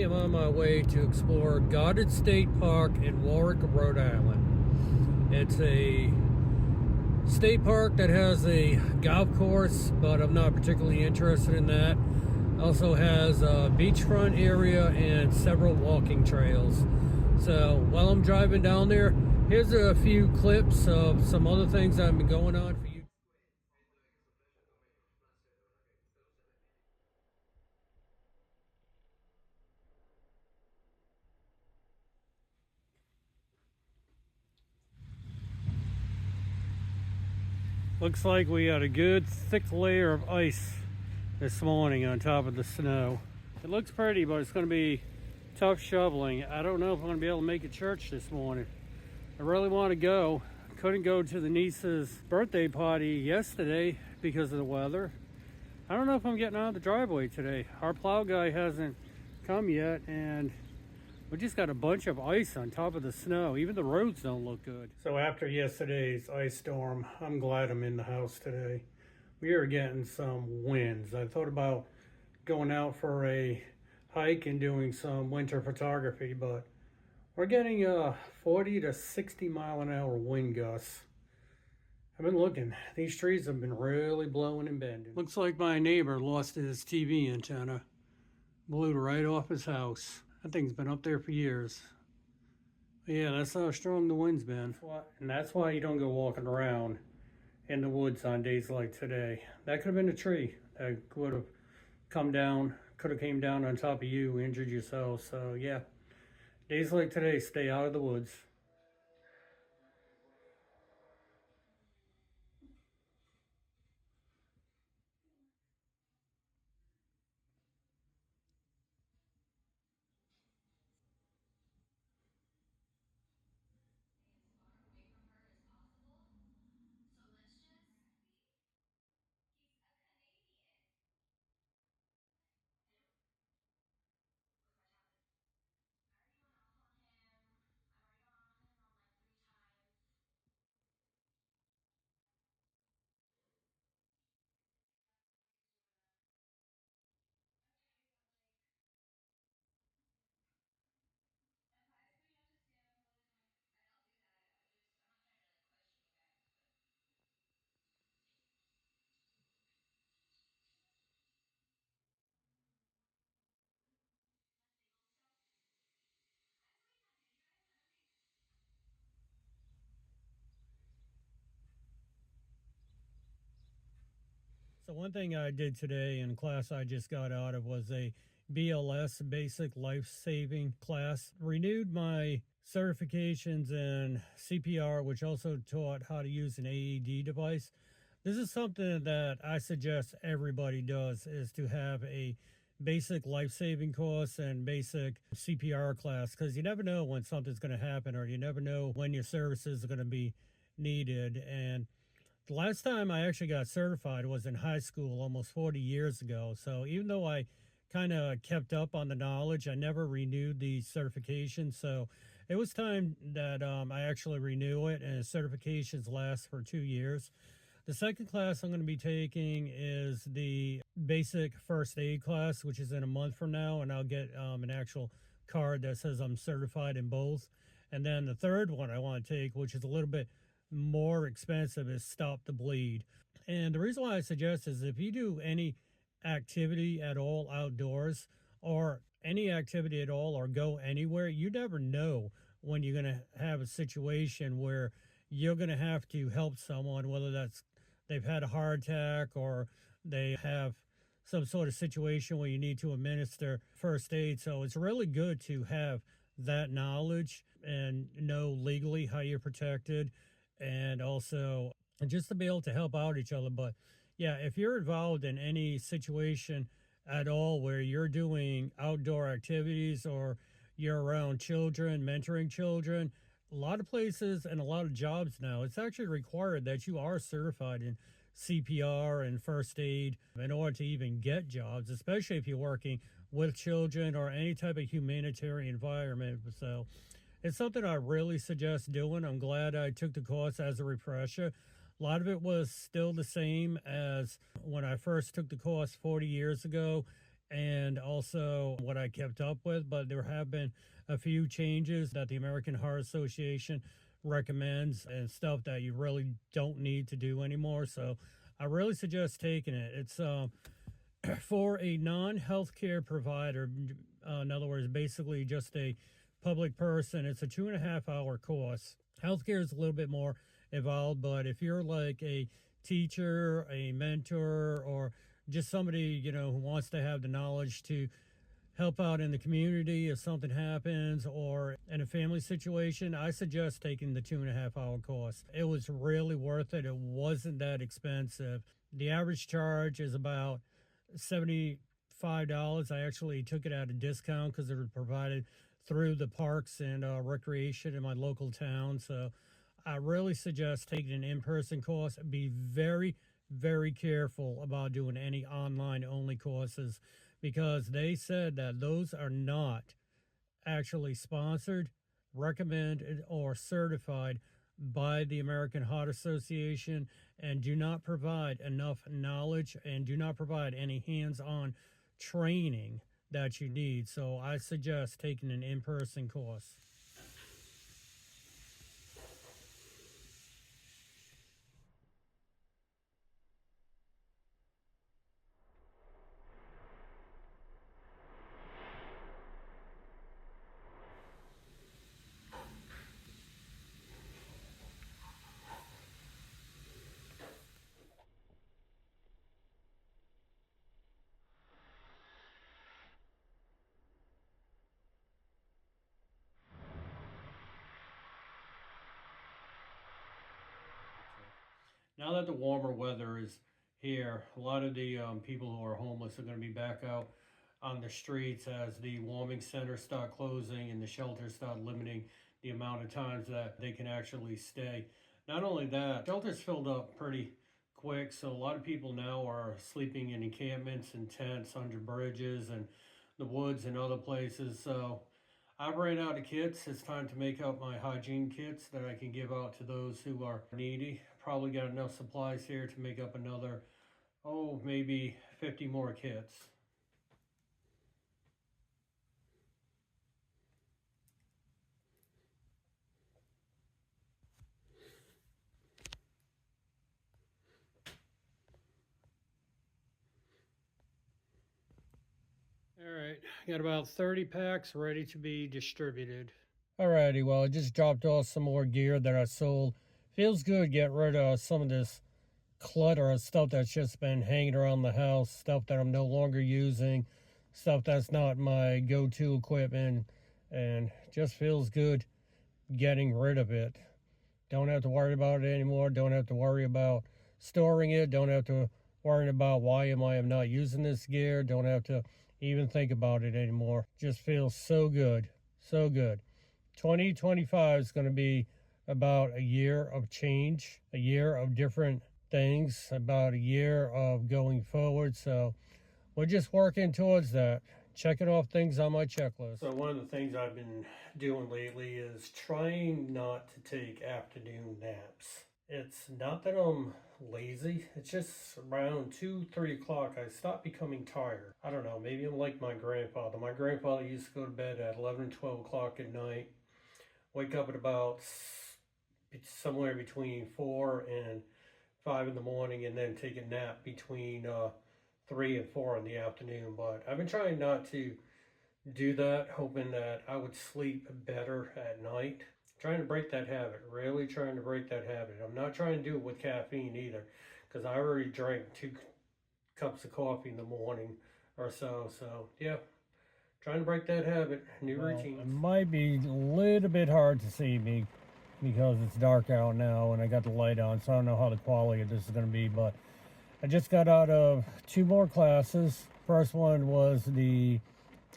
am on my way to explore Goddard State Park in Warwick, Rhode Island. It's a state park that has a golf course, but I'm not particularly interested in that. Also has a beachfront area and several walking trails. So while I'm driving down there, here's a few clips of some other things that have been going on for you. Looks like we got a good thick layer of ice this morning on top of the snow. It looks pretty, but it's going to be tough shoveling. I don't know if I'm going to be able to make it to church this morning. I really want to go. Couldn't go to the niece's birthday party yesterday because of the weather. I don't know if I'm getting out of the driveway today. Our plow guy hasn't come yet, and we just got a bunch of ice on top of the snow. Even the roads don't look good. So after yesterday's ice storm, I'm glad I'm in the house today. We are getting some winds. I thought about going out for a hike and doing some winter photography, but we're getting 40 to 60 mile an hour wind gusts. I've been looking. These trees have been really blowing and bending. Looks like my neighbor lost his TV antenna. Blew it right off his house. That thing's been up there for years. But yeah, that's how strong the wind's been. And that's why you don't go walking around in the woods on days like today. That could have been a tree that would have come down, could have came down on top of you, injured yourself. So yeah, days like today, stay out of the woods. So one thing I did today in class I just got out of was a BLS, Basic Life Saving class. Renewed my certifications in CPR, which also taught how to use an AED device. This is something that I suggest everybody does, is to have a basic life-saving course and basic CPR class, because you never know when something's going to happen, or you never know when your services are going to be needed. And the last time I actually got certified was in high school almost 40 years ago. So even though I kind of kept up on the knowledge, I never renewed the certification. So it was time that I actually renew it, and certifications last for 2 years. The second class I'm going to be taking is the basic first aid class, which is in a month from now, and I'll get an actual card that says I'm certified in both. And then the third one I want to take, which is a little bit more expensive, is Stop the Bleed. And the reason why I suggest is if you do any activity at all outdoors, or any activity at all, or go anywhere, you never know when you're going to have a situation where you're going to have to help someone, whether that's they've had a heart attack or they have some sort of situation where you need to administer first aid. So it's really good to have that knowledge and know legally how you're protected, and also just to be able to help out each other. But yeah, if you're involved in any situation at all where you're doing outdoor activities, or you're around children, mentoring children, a lot of places and a lot of jobs now, it's actually required that you are certified in CPR and first aid in order to even get jobs, especially if you're working with children or any type of humanitarian environment. So it's something I really suggest doing. I'm glad I took the course as a refresher. A lot of it was still the same as when I first took the course 40 years ago. and also what I kept up with, but there have been a few changes that the American Heart Association recommends and stuff that you really don't need to do anymore. So I really suggest taking it. It's for a non-healthcare provider, in other words, basically just a public person. It's a 2.5 hour course. Healthcare is a little bit more involved, but if you're like a teacher, a mentor, or just somebody, who wants to have the knowledge to help out in the community if something happens or in a family situation, I suggest taking the 2.5 hour course. It was really worth it. It wasn't that expensive. The average charge is about $75. I actually took it at a discount because it was provided through the parks and recreation in my local town. So I really suggest taking an in-person course. Be very, very careful about doing any online only courses, because they said that those are not actually sponsored, recommended, or certified by the American Heart Association, and do not provide enough knowledge and do not provide any hands-on training that you need. So I suggest taking an in-person course. Now that the warmer weather is here, a lot of the people who are homeless are going to be back out on the streets as the warming centers start closing and the shelters start limiting the amount of times that they can actually stay. Not only that, shelters filled up pretty quick, so a lot of people now are sleeping in encampments and tents under bridges and the woods and other places. So I've ran out of kits. It's time to make up my hygiene kits that I can give out to those who are needy. Probably got enough supplies here to make up another, maybe 50 more kits. All right, got about 30 packs ready to be distributed. Alrighty, well, I just dropped off some more gear that I sold. Feels good getting rid of some of this clutter of stuff that's just been hanging around the house, stuff that I'm no longer using, stuff that's not my go-to equipment, and just feels good getting rid of it. Don't have to worry about it anymore. Don't have to worry about storing it. Don't have to worry about why am I not using this gear. Don't have to even think about it anymore. Just feels so good. So good. 2025 is going to be about a year of change, a year of different things, about a year of going forward. So we're just working towards that, checking off things on my checklist. So one of the things I've been doing lately is trying not to take afternoon naps. It's not that I'm lazy, it's just around 2-3 o'clock I stop becoming tired. I don't know, maybe I'm like my grandfather. My grandfather used to go to bed at 11-12 o'clock at night, wake up at about somewhere between 4 and 5 in the morning, and then take a nap between 3 and 4 in the afternoon. But I've been trying not to do that, hoping that I would sleep better at night. Trying to break that habit, really trying to break that habit. I'm not trying to do it with caffeine either, because I already drank 2 cups of coffee in the morning or so. So yeah, trying to break that habit, new routine. It might be a little bit hard to see me because it's dark out now and I got the light on, so I don't know how the quality of this is going to be, but I just got out of 2 more classes. First one was the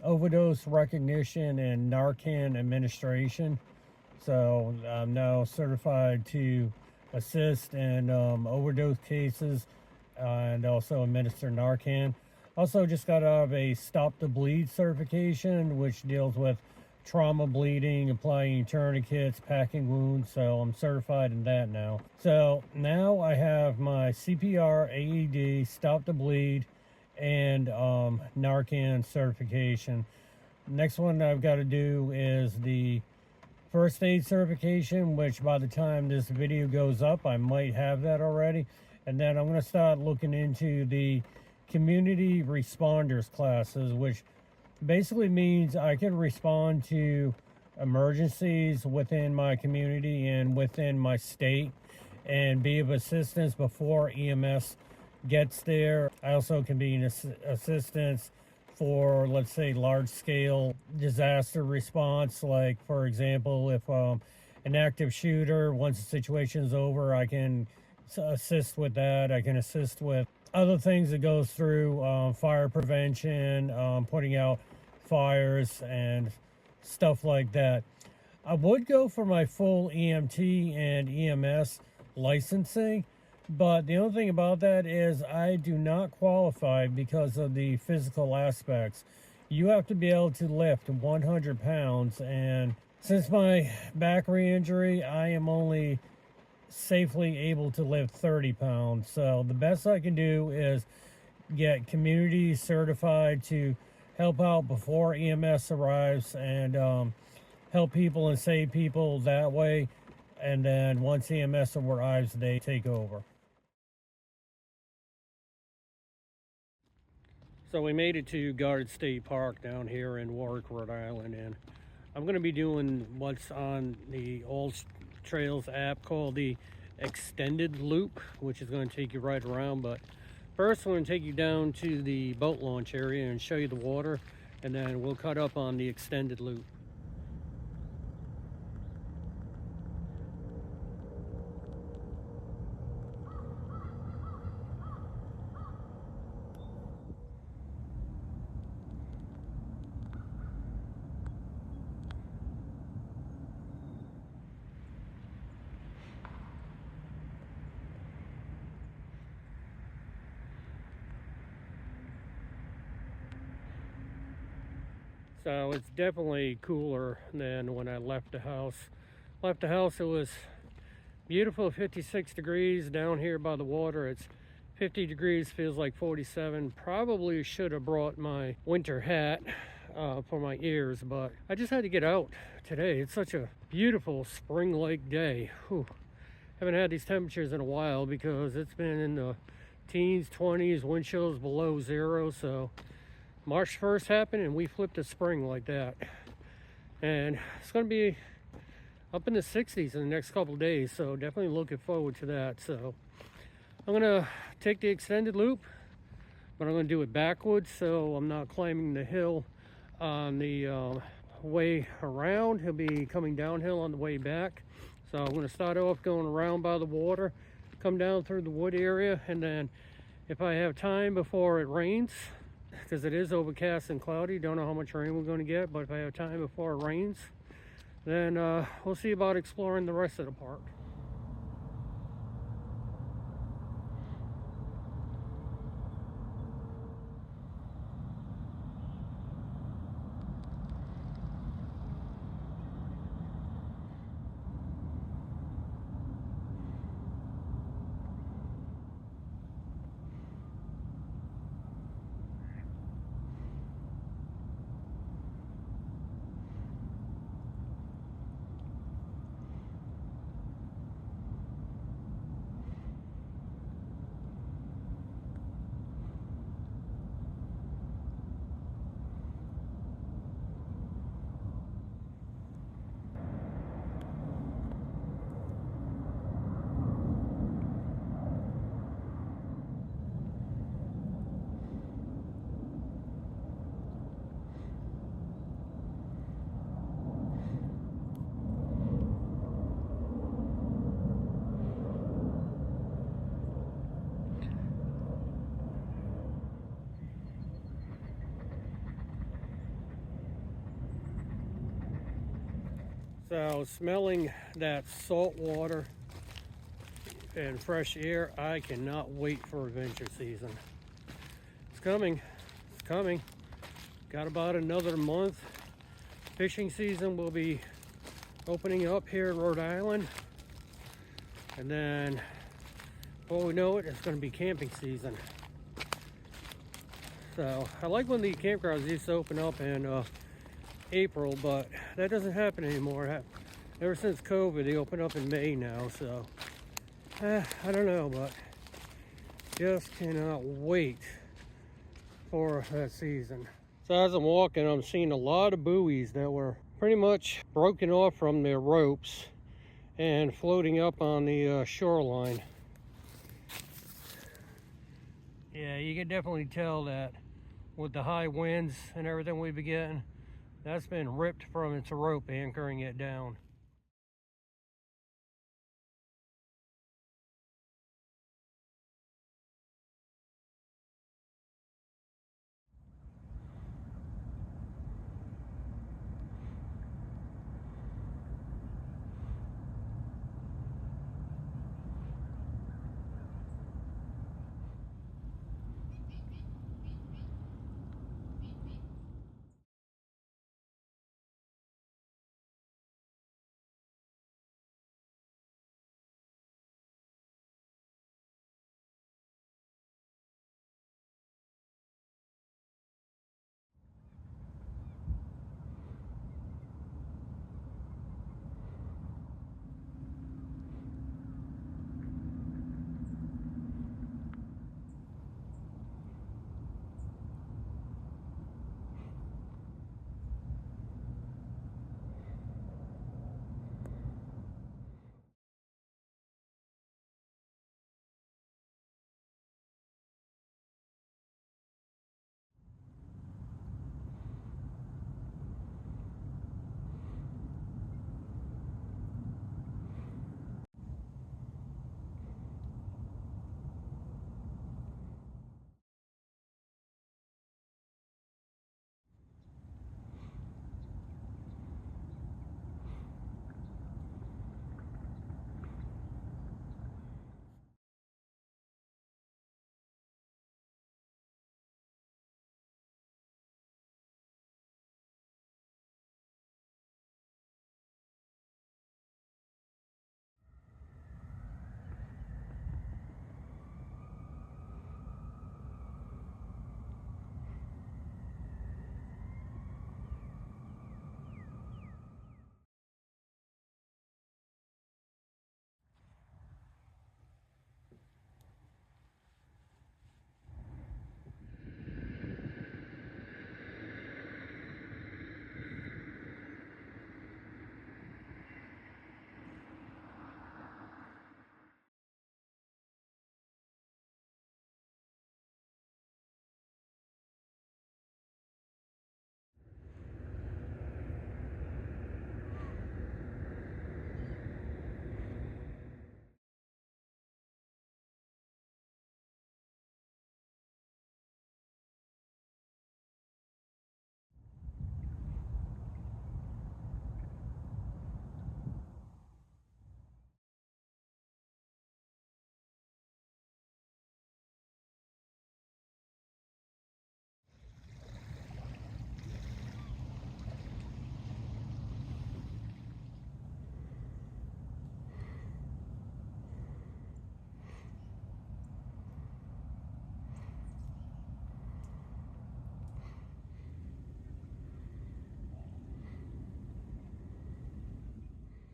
overdose recognition and Narcan administration. So I'm now certified to assist in overdose cases and also administer Narcan. Also just got out of a Stop the Bleed certification, which deals with trauma bleeding, applying tourniquets, packing wounds. So I'm certified in that now. So now I have my CPR, AED, Stop the Bleed, and Narcan certification. Next one I've got to do is the first aid certification, which by the time this video goes up, I might have that already. And then I'm going to start looking into the community responders classes, which basically means I can respond to emergencies within my community and within my state and be of assistance before EMS gets there. I also can be an assistance for, let's say, large-scale disaster response. Like, for example, if an active shooter, once the situation is over, I can assist with that. I can assist with other things that goes through fire prevention, putting out fires and stuff like that. I would go for my full EMT and EMS licensing, but the only thing about that is I do not qualify because of the physical aspects. You have to be able to lift 100 pounds, and since my back re-injury, I am only safely able to lift 30 pounds. So the best I can do is get community certified to help out before EMS arrives and help people and save people that way. And then once EMS arrives, they take over. So we made it to Goddard State Park down here in Warwick, Rhode Island, and I'm going to be doing what's on the All Trails app called the Extended Loop, which is going to take you right around. But first, I'm going to take you down to the boat launch area and show you the water, and then we'll cut up on the Extended Loop. So it's definitely cooler than when I left the house. Left the house, it was beautiful, 56 degrees. Down here by the water, it's 50 degrees, feels like 47. Probably should have brought my winter hat for my ears, but I just had to get out today. It's such a beautiful spring-like day. Whew. Haven't had these temperatures in a while because it's been in the teens, 20s, wind chills below zero. So March 1st happened and we flipped to spring like that. And it's going to be up in the 60s in the next couple of days, so definitely looking forward to that. So I'm going to take the extended loop, but I'm going to do it backwards, so I'm not climbing the hill on the way around. He'll be coming downhill on the way back. So I'm going to start off going around by the water, come down through the wood area, and then if I have time before it rains, because it is overcast and cloudy, don't know how much rain we're going to get, but if I have time before it rains, then we'll see about exploring the rest of the park. So smelling that salt water and fresh air, I cannot wait for adventure season. It's coming, it's coming. Got about another month. Fishing season will be opening up here in Rhode Island. And then, before we know it, it's going to be camping season. So I like when the campgrounds used to open up in April, but that doesn't happen anymore. Ever since COVID, they open up in May now. So I don't know, but just cannot wait for that season. So as I'm walking, I'm seeing a lot of buoys that were pretty much broken off from their ropes and floating up on the shoreline. Yeah, you can definitely tell that with the high winds and everything we've been getting, that's been ripped from its rope anchoring it down.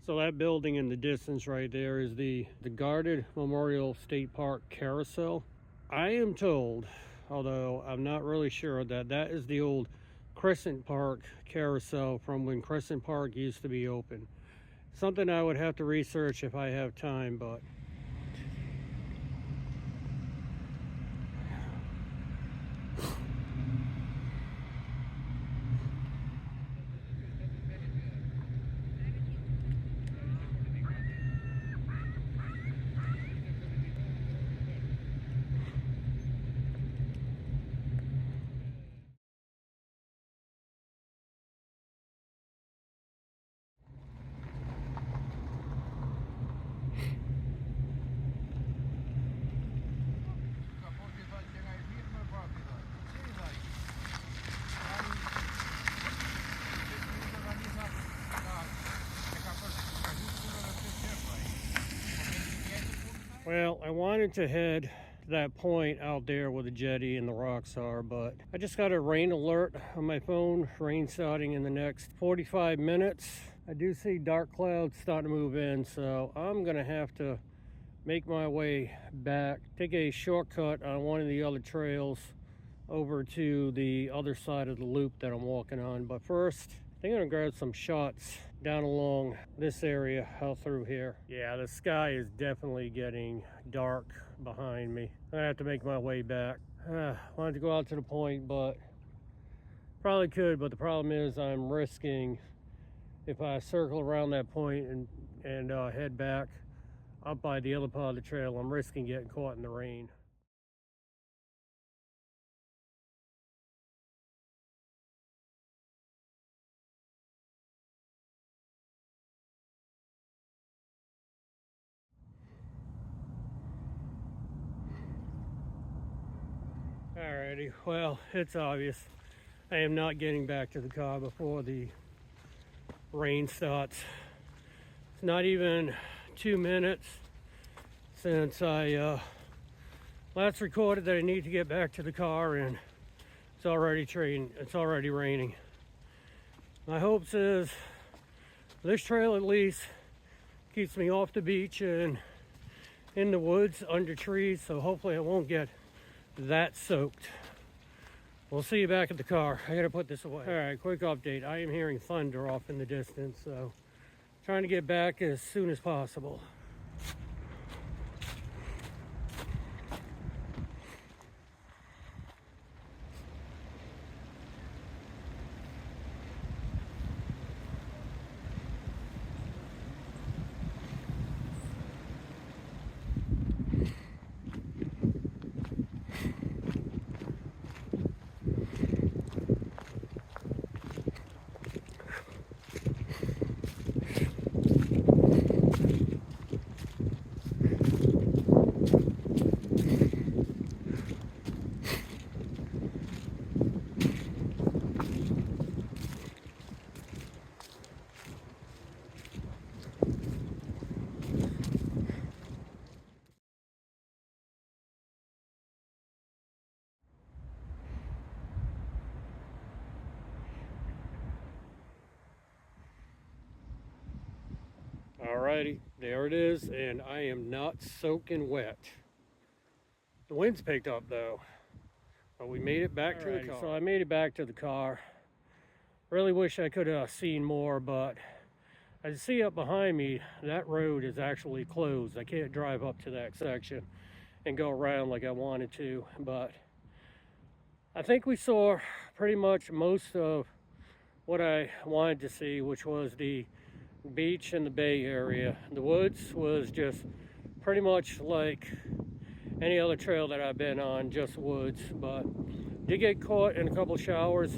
So that building in the distance right there is the Goddard State Park carousel. I am told, although I'm not really sure, that that is the old Crescent Park carousel from when Crescent Park used to be open. Something I would have to research if I have time, but well, I wanted to head that point out there where the jetty and the rocks are, but I just got a rain alert on my phone. Rain starting in the next 45 minutes. I do see dark clouds starting to move in, so I'm gonna have to make my way back, take a shortcut on one of the other trails over to the other side of the loop that I'm walking on. But first, I think I'm gonna grab some shots down along this area out through here. Yeah, the sky is definitely getting dark behind me. I have to make my way back. Wanted to go out to the point, but probably could, but the problem is I'm risking, if I circle around that point and head back up by the other part of the trail, I'm risking getting caught in the rain. Alrighty, well, it's obvious I am not getting back to the car before the rain starts. It's not even 2 minutes since I last recorded that I need to get back to the car, and it's already raining. My hopes is this trail at least keeps me off the beach and in the woods under trees, so hopefully I won't get that soaked. We'll see you back at the car. I gotta put this away. All right, quick update. I am hearing thunder off in the distance, so trying to get back as soon as possible. Alrighty, there it is, and I am not soaking wet. The wind's picked up though, but we made it back to the car. So I made it back to the car. Really wish I could have seen more, but as you see up behind me, that road is actually closed. I can't drive up to that section and go around like I wanted to, but I think we saw pretty much most of what I wanted to see, which was the beach and the bay area. The woods was just pretty much like any other trail that I've been on, just woods, but did get caught in a couple showers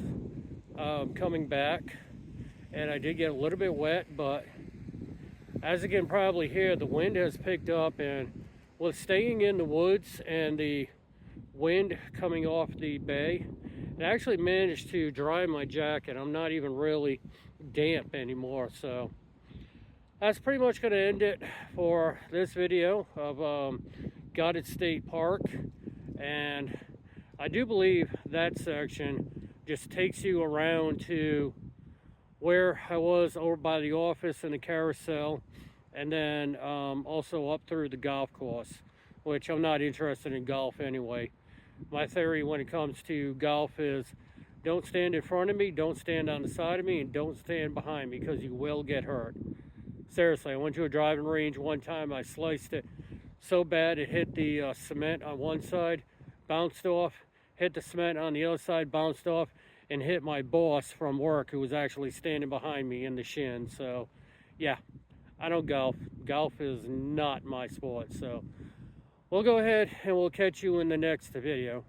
coming back, and I did get a little bit wet, but as you can probably hear, the wind has picked up, and with staying in the woods and the wind coming off the bay, it actually managed to dry my jacket. I'm not even really damp anymore, so that's pretty much going to end it for this video of Goddard State Park. And I do believe that section just takes you around to where I was over by the office and the carousel, and then also up through the golf course, which I'm not interested in golf anyway. My theory when it comes to golf is don't stand in front of me, don't stand on the side of me, and don't stand behind me, because you will get hurt. Seriously, I went to a driving range one time. I sliced it so bad it hit the cement on one side, bounced off, hit the cement on the other side, bounced off, and hit my boss from work who was actually standing behind me in the shin. So, yeah, I don't golf. Golf is not my sport. So, we'll go ahead and we'll catch you in the next video.